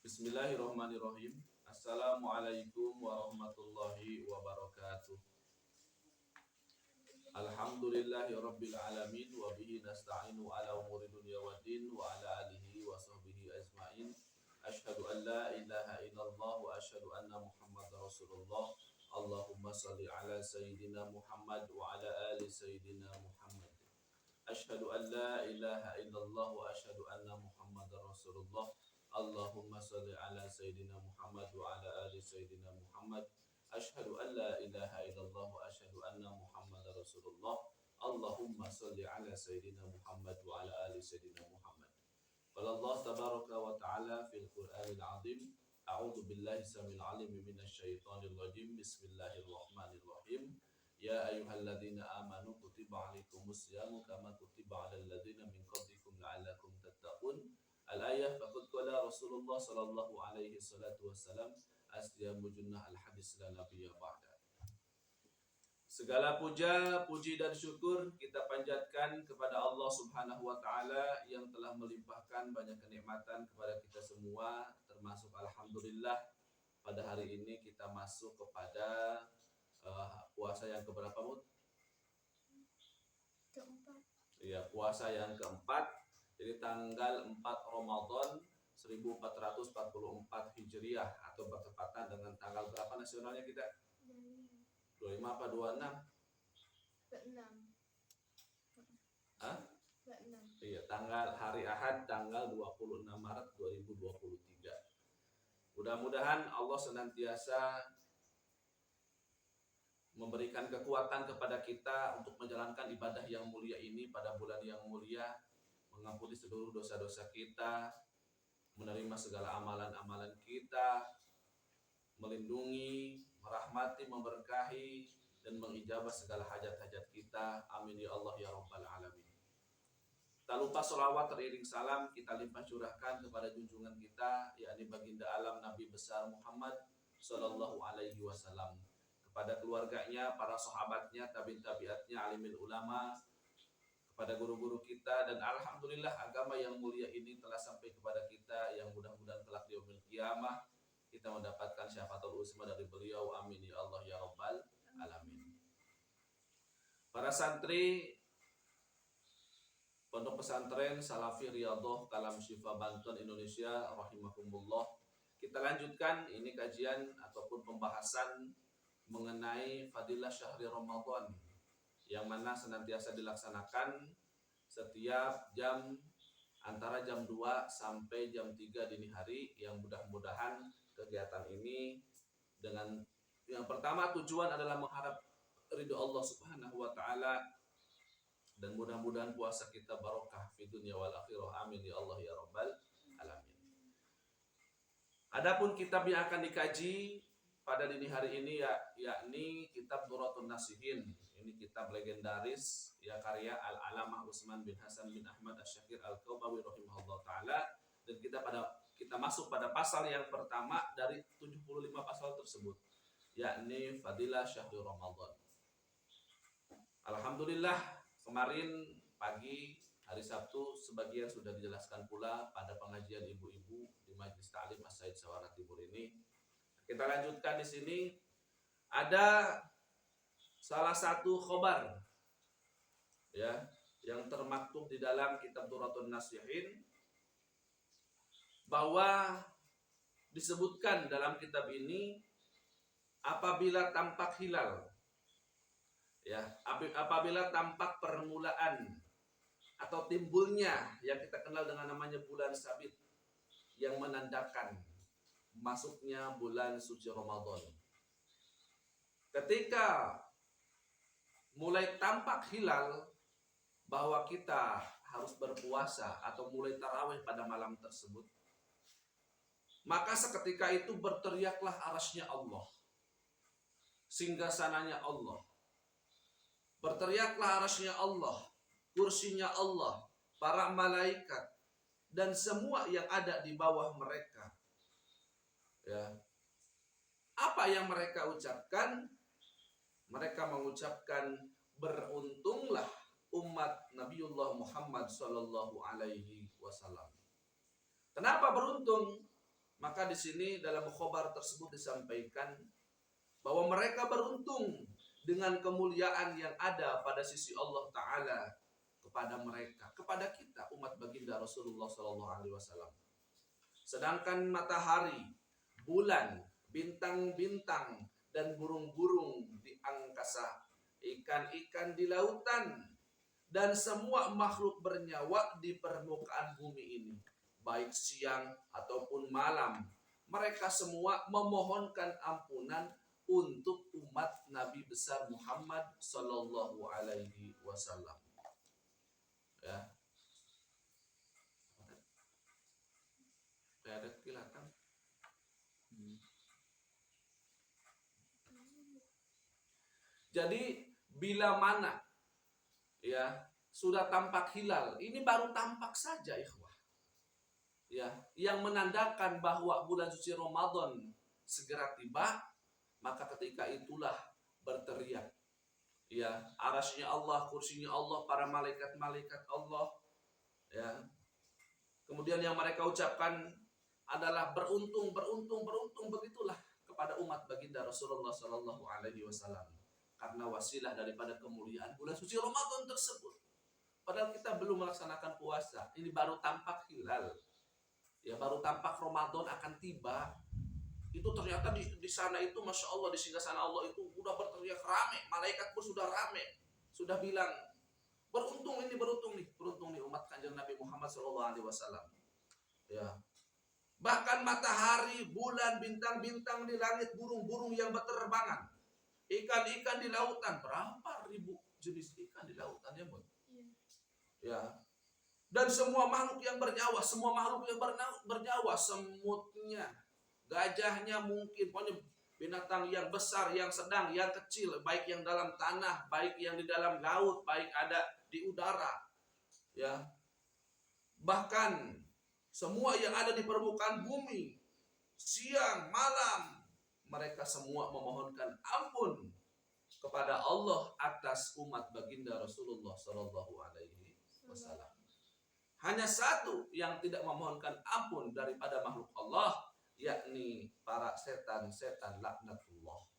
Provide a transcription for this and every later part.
Bismillahirrahmanirrahim. Assalamualaikum warahmatullahi wabarakatuh. Alhamdulillahi rabbil alamin wa bihi nasta'inu ala umuri dunya waddin wa ala alihi wa sahbihi ajma'in. Asyhadu an la ilaha illallah wa asyhadu anna Muhammadar Rasulullah. Allahumma shalli ala sayyidina Muhammad wa ala ali sayyidina Muhammad. Asyhadu an la ilaha illallah wa asyhadu anna Muhammadar Rasulullah. Allahumma shalli ala sayyidina Muhammad wa ala ali sayyidina Muhammad. Asyhadu an la ilaha illallah wa asyhadu anna Muhammadar Rasulullah. Allahumma shalli ala sayyidina Muhammad wa ala ali sayyidina Muhammad. Qala Allah tabaraka wa ta'ala fil Qur'anil 'azim. A'udzu billahi samil 'alim minasy syaithanir rajim. Bismillahirrahmanirrahim. Ya ayyuhalladzina amanu kutiba 'alaikumus syamu kama kutiba 'alal ladzina min qablikum la'allakum tattaqun. Al-ayah faqad qala Rasulullah sallallahu alaihi salatu wassalam asyamu junnah al-hadis la nabiyya ba'da. Segala puja, puji dan syukur kita panjatkan kepada Allah Subhanahu wa taala yang telah melimpahkan banyak kenikmatan kepada kita semua, termasuk alhamdulillah pada hari ini kita masuk kepada puasa yang keberapa, Mut? Keempat. Iya, puasa yang keempat. Jadi tanggal 4 Ramadan 1444 Hijriah atau bertepatan dengan tanggal berapa nasionalnya kita? 25 apa 26? 26. Hah? 26. Iya, tanggal hari Ahad tanggal 26 Maret 2023. Mudah-mudahan Allah senantiasa memberikan kekuatan kepada kita untuk menjalankan ibadah yang mulia ini pada bulan yang mulia, mengampuni seluruh dosa-dosa kita, menerima segala amalan-amalan kita, melindungi, merahmati, memberkahi, dan mengijabah segala hajat-hajat kita. Amin ya Allah ya Rabbal Alamin. Tak lupa sholawat teriring salam kita limpah curahkan kepada junjungan kita, yakni baginda alam Nabi besar Muhammad Sallallahu Alaihi Wasallam, kepada keluarganya, para sahabatnya, tabi'in tabi'atnya, alimil ulama, kepada guru-guru kita, dan alhamdulillah agama yang mulia ini telah sampai kepada kita, yang mudah-mudahan kelak di yaumil qiyamah kita mendapatkan syafaatul uzma dari beliau. Amin ya Allah ya Rabbal Alamin. Para santri Pondok Pesantren Salafi Riyadhah Kalam Syifa Banten Indonesia rahimakumullah, kita lanjutkan ini kajian ataupun pembahasan mengenai fadilah syahri Ramadan yang mana senantiasa dilaksanakan setiap jam antara jam 2 sampai jam 3 dini hari, yang mudah-mudahan kegiatan ini dengan yang pertama tujuan adalah mengharap ridho Allah Subhanahu wa taala, dan mudah-mudahan puasa kita barokah fi dunya wal akhirah. Amin ya Allah ya Rabbal Alamin. Adapun kitab yang akan dikaji pada dini hari ini yakni kitab Duratun Nasihin. Ini kitab legendaris ya, karya Al-Alamah Utsman bin Hasan bin Ahmad Asy-Syakir Al-Kaubawi rahimahullah taala, dan kita masuk pada pasal yang pertama dari 75 pasal tersebut, yakni Fadilah Syahrul Ramadan. Alhamdulillah kemarin pagi hari Sabtu sebagian sudah dijelaskan pula pada pengajian ibu-ibu di Majelis Ta'lim As-Said Sawara Timur ini. Kita lanjutkan di sini. Ada salah satu khobar ya yang termaktub di dalam kitab Duratun Nasihin, bahwa disebutkan dalam kitab ini apabila tampak hilal ya, apabila tampak permulaan atau timbulnya yang kita kenal dengan namanya bulan sabit yang menandakan masuknya bulan suci Ramadan. Ketika mulai tampak hilal bahwa kita harus berpuasa atau mulai tarawih pada malam tersebut, maka seketika itu berteriaklah arasy-Nya Allah, singgasananya Allah. Berteriaklah arasy-Nya Allah, kursinya Allah, para malaikat, dan semua yang ada di bawah mereka. Ya. Apa yang mereka ucapkan? Mereka mengucapkan, beruntunglah umat Nabiullah Muhammad sallallahu alaihi wasallam. Kenapa beruntung? Maka di sini dalam khobar tersebut disampaikan bahwa mereka beruntung dengan kemuliaan yang ada pada sisi Allah Ta'ala kepada mereka, kepada kita umat baginda Rasulullah SAW. Sedangkan matahari, bulan, bintang-bintang, dan burung-burung di angkasa, ikan-ikan di lautan, dan semua makhluk bernyawa di permukaan bumi ini, baik siang ataupun malam, mereka semua memohonkan ampunan untuk umat Nabi besar Muhammad Sallallahu Alaihi Wasallam. Ya, ada kilatan. Jadi bila mana ya sudah tampak hilal, ini baru tampak saja ikhwah. Ya, yang menandakan bahwa bulan suci Ramadan segera tiba, maka ketika itulah berteriak. Ya, arasy-Nya Allah, kursinya Allah, para malaikat-malaikat Allah. Ya. Kemudian yang mereka ucapkan adalah beruntung, beruntung, beruntung, begitulah kepada umat baginda Rasulullah Sallallahu Alaihi Wasallam. Karena wasilah daripada kemuliaan bulan suci Ramadan tersebut. Padahal kita belum melaksanakan puasa. Ini baru tampak hilal. Ya, baru tampak Ramadan akan tiba. Itu ternyata di sana itu, Masya Allah, di singgasana Allah itu udah berteriak rame. Malaikat pun sudah rame. Sudah bilang, beruntung nih umat kanjeng Nabi Muhammad SAW. Ya. Bahkan matahari, bulan, bintang-bintang di langit, burung-burung yang berterbangan. Ikan-ikan di lautan, berapa ribu jenis ikan di lautan ya, Bud? Ya. Dan semua makhluk yang bernyawa, semutnya, gajahnya mungkin, pokoknya binatang yang besar, yang sedang, yang kecil, baik yang dalam tanah, baik yang di dalam laut, baik ada di udara. Ya. Bahkan semua yang ada di permukaan bumi, siang, malam, mereka semua memohonkan ampun kepada Allah atas umat baginda Rasulullah Sallallahu Alaihi Wasallam. Hanya satu yang tidak memohonkan ampun daripada makhluk Allah, yakni para setan-setan laknatullah.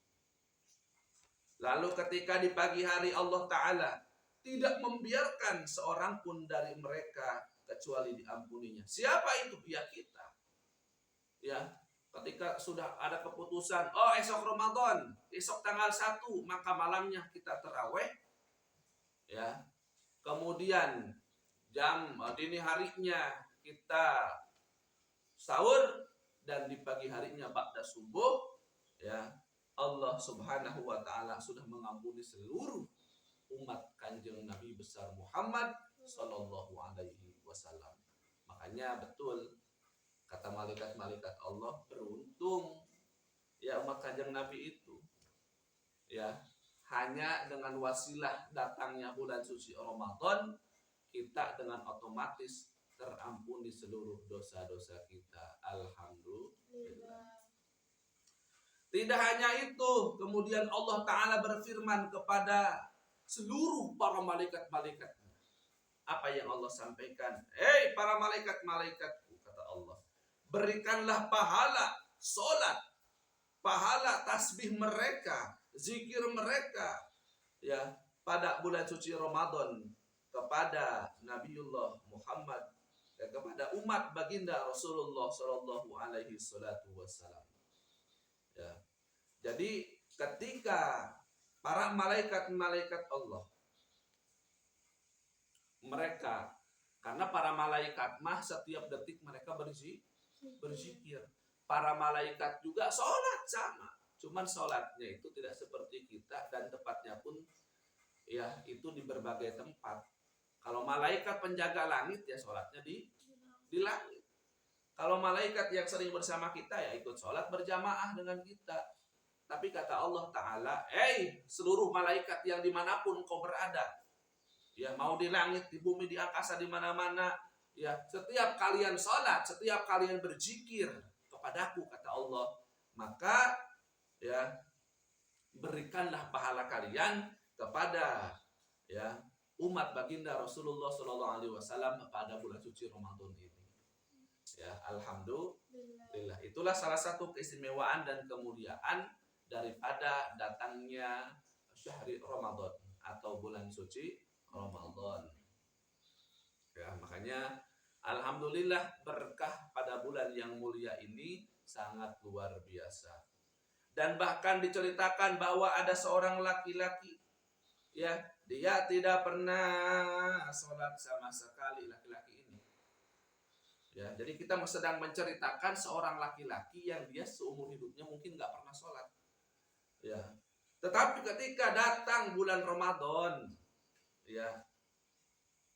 Lalu ketika di pagi hari Allah Ta'ala tidak membiarkan seorang pun dari mereka kecuali diampuninya. Siapa itu? Ya kita. Ya, ketika sudah ada keputusan, oh esok Ramadan, esok tanggal 1, maka malamnya kita tarawih. Ya. Kemudian jam dini harinya kita sahur, dan di pagi harinya ba'da subuh, ya, Allah Subhanahu wa Ta'ala sudah mengampuni seluruh umat kanjeng Nabi besar Muhammad Sallallahu Alaihi Wasallam. Makanya betul kata malaikat-malaikat Allah, beruntung ya umat kanjeng Nabi itu. Ya, hanya dengan wasilah datangnya bulan suci Ramadan, kita dengan otomatis terampuni seluruh dosa-dosa kita. Alhamdulillah. Tidak hanya itu, kemudian Allah Ta'ala berfirman kepada seluruh para malaikat-malaikatnya. Apa yang Allah sampaikan? Hei para malaikat-malaikatku, kata Allah, berikanlah pahala solat, pahala tasbih mereka, zikir mereka, ya, pada bulan suci Ramadan kepada Nabiullah Muhammad, kepada umat baginda Rasulullah Sallallahu Alaihi Wasallam. Ya. Jadi ketika para malaikat-malaikat Allah, mereka, karena para malaikat mah setiap detik mereka berzikir. Para malaikat juga sholat sama, cuman sholatnya itu tidak seperti kita, dan tepatnya pun ya itu di berbagai tempat. Kalau malaikat penjaga langit ya sholatnya di langit. Kalau malaikat yang sering bersama kita ya ikut sholat berjamaah dengan kita. Tapi kata Allah Ta'ala, seluruh malaikat yang dimanapun kau berada, ya mau di langit, di bumi, di angkasa, di mana-mana, ya setiap kalian sholat, setiap kalian berzikir kepadaku, kata Allah, maka ya berikanlah pahala kalian kepada ya umat baginda Rasulullah SAW pada bulan suci Ramadan ini. Ya, alhamdulillah. Itulah salah satu keistimewaan dan kemuliaan daripada datangnya syahri Ramadan atau bulan suci Ramadan. Ya, makanya alhamdulillah berkah pada bulan yang mulia ini sangat luar biasa. Dan bahkan diceritakan bahwa ada seorang laki-laki, ya, dia tidak pernah sholat sama sekali, laki-laki ini. Ya, jadi kita sedang menceritakan seorang laki-laki yang dia seumur hidupnya mungkin nggak pernah sholat. Ya, tetapi ketika datang bulan Ramadan, ya,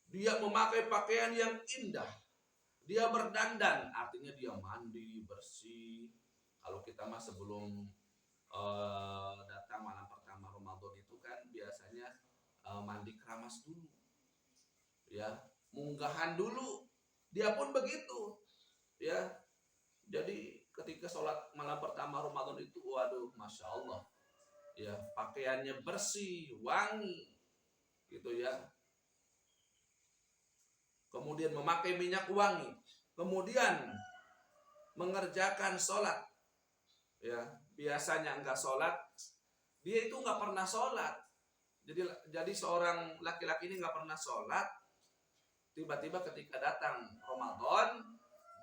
dia memakai pakaian yang indah. Dia berdandan, artinya dia mandi bersih. Kalau kita mah sebelum datang malam pertama Ramadan itu kan biasanya mandi keramas dulu, ya, munggahan dulu. Dia pun begitu, ya. Jadi ketika sholat malam pertama Ramadan itu, waduh, masya Allah, ya, pakaiannya bersih, wangi, gitu ya. Kemudian memakai minyak wangi, kemudian mengerjakan sholat, ya. Biasanya enggak sholat, dia itu enggak pernah sholat. Jadi seorang laki-laki ini enggak pernah sholat. Tiba-tiba ketika datang Ramadan,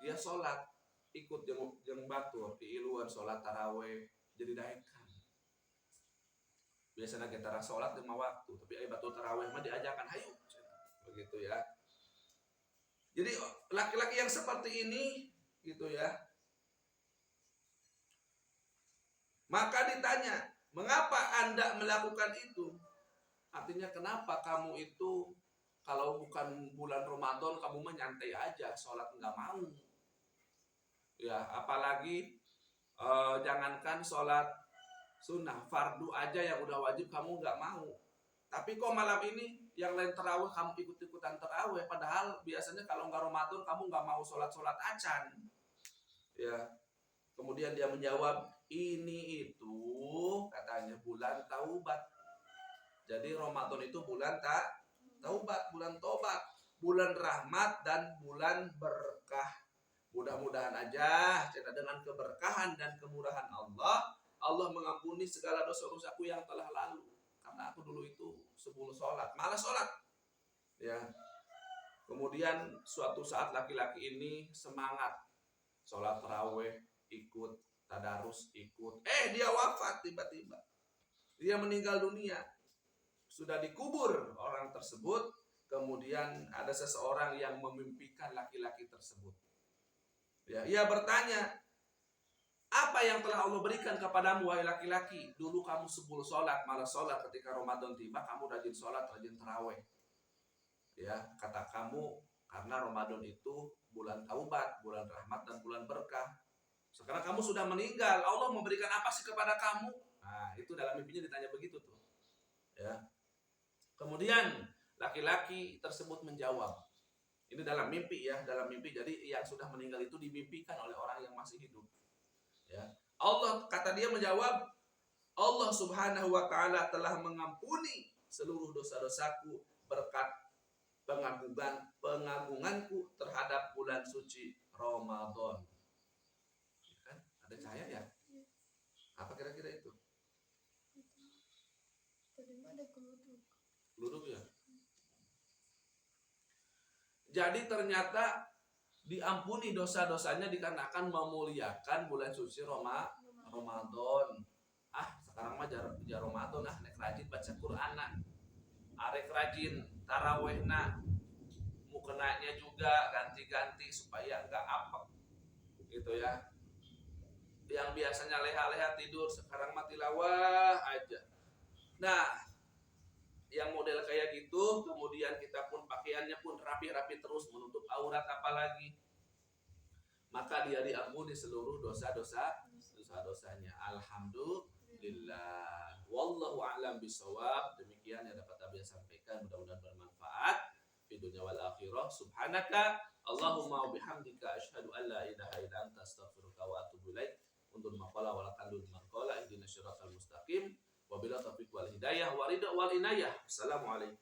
dia sholat, ikut jeung batur di iluan sholat taraweh, jadi daekan. Biasanya kita sholat 5 waktu, tapi batur taraweh mah diajakan hayu, begitu ya. Jadi laki-laki yang seperti ini, gitu ya. Maka ditanya, mengapa Anda melakukan itu? Artinya kenapa kamu itu kalau bukan bulan Ramadan kamu menyantai aja, sholat nggak mau. Ya, apalagi jangankan sholat sunnah, fardu aja yang udah wajib kamu nggak mau. Tapi kok malam ini yang lain terawih kamu ikut-ikutan terawih, padahal biasanya kalau nggak Ramadan kamu nggak mau sholat acan. Ya, kemudian dia menjawab, ini itu katanya bulan taubat. Jadi Ramadan itu bulan taubat, bulan tobat, bulan rahmat dan bulan berkah. Mudah-mudahan aja dengan keberkahan dan kemurahan Allah mengampuni segala dosa-dosaku yang telah lalu. Karena aku dulu itu sebelum sholat, malas sholat. Ya. Kemudian suatu saat laki-laki ini semangat sholat tarawih, ikut tadarus, ikut. Dia wafat tiba-tiba. Dia meninggal dunia. Sudah dikubur orang tersebut. Kemudian ada seseorang yang memimpikan laki-laki tersebut. Ya, ia bertanya, apa yang telah Allah berikan kepadamu wahai laki-laki? Dulu kamu sebelum sholat, malas sholat. Ketika Ramadan tiba, kamu rajin sholat, rajin tarawih. Ya, kata kamu, karena Ramadan itu bulan taubat, bulan rahmat dan bulan berkah. Sekarang kamu sudah meninggal, Allah memberikan apa sih kepada kamu? Nah, itu dalam mimpinya ditanya begitu tuh. Ya. Kemudian laki-laki tersebut menjawab. Ini dalam mimpi ya, dalam mimpi. Jadi yang sudah meninggal itu dimimpikan oleh orang yang masih hidup. Ya. Allah, kata dia menjawab, Allah Subhanahu wa taala telah mengampuni seluruh dosa-dosaku berkat pengagunganku terhadap bulan suci Ramadan. Ya kan? Ada cahaya ya? Apa kira-kira itu? Tadi ada Geluduk ya? Jadi ternyata diampuni dosa-dosanya dikarenakan memuliakan bulan suci Ramadan. Sekarang mah jar Ramadan nek rajin baca Quran arek rajin taraweh mukenanya juga ganti-ganti supaya enggak apek gitu ya. Yang biasanya leha-leha tidur sekarang mah tilawah aja. Nah, yang model kayak gitu, kemudian kita pun pakaiannya pun rapi-rapi terus menutup aurat apalagi, maka dia diampuni seluruh dosa-dosanya. Alhamdulillah. Wallahu a'lam bishawab. Demikian yang dapat Abi sampaikan, mudah-mudahan bermanfaat di dunia wal akhirah. Subhanaka Allahumma wa bihamdika asyhadu an la ilaha illa anta astaghfiruka wa atubu ilaik. Undur maqala wa laqandul marqala ihdinas siratal mustaqim. Wabillahi taufiq wal hidayah wa ridha wal inayah. Assalamualaikum.